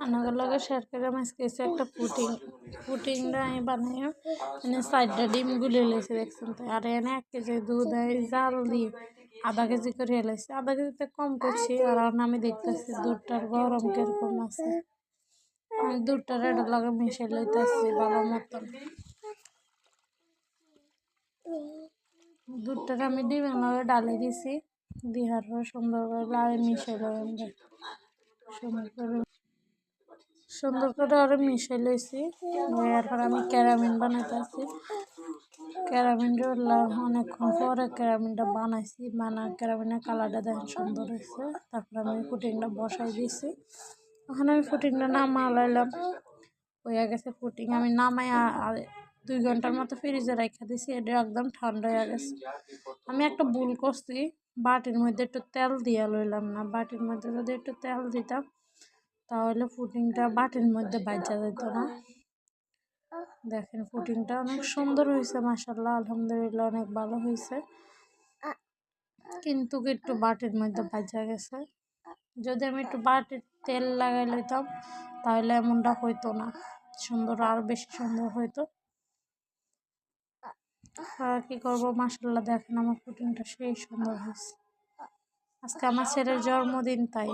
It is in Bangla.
আপনাদের লগে শেয়ার করে আজকে একটা পুটিংটা আমি বানাই মানে 4টা ডিম গুলে লেছি দেখছেন তো। আর এনে 1 কেজি দুধ জাল দিয়ে আধা কেজি করে এলাইছি, আধা কেজিতে কম করছি। আর আমি দেখতেছি দুধটার গরম কিরকম আছে। আমি দুধটা এটার লগে মিশিয়ে লইতেছি ভালো মতন। দুধটাকে আমি ডিমের লগে ডালে দিছি, দিহার পর সুন্দর করে লাড়ি মিশিয়ে লইলাম। সুন্দর করে আরো মিশিয়ে লইছি। এরপর আমি ক্যারামিন বানাইতেছি। ক্যারামিনটা অনেকক্ষণ পরে ক্যারামিনটা বানাইছি, ক্যারামিনের কালারটা দেখেন সুন্দর হয়েছে। তারপর আমি পুটিংটা বসাই দিয়েছি। ওখানে আমি পুটিংটা নামালাইলাম, হয়ে গেছে পুটিং। আমি নামাই 2 ঘন্টার মতো ফ্রিজে রেখে দিয়েছি, এটা একদম ঠান্ডা হয়ে গেছে। আমি একটা ভুল করছি, বাটির মধ্যে একটু তেল দিয়ে লইলাম না। বাটির মধ্যে যদি একটু তেল দিতাম তাহলে পুডিংটা বাটির মধ্যে বাজা যেত না। দেখেন পুডিংটা অনেক সুন্দর হয়েছে, মাশাআল্লাহ, আলহামদুলিল্লাহ, অনেক ভালো হয়েছে। কিন্তু একটু বাটির মধ্যে বাজা গেছে। যদি আমি একটু বাটির তেল লাগাই লইতাম তাহলে এমনটা হইতো না, সুন্দর আরো বেশি সুন্দর হইতো। আর কি করবো, মাশাআল্লাহ, দেখেন আমার পুডিংটা সেই সুন্দর হয়েছে। আজকে আমার ছেলের জন্মদিন, তাই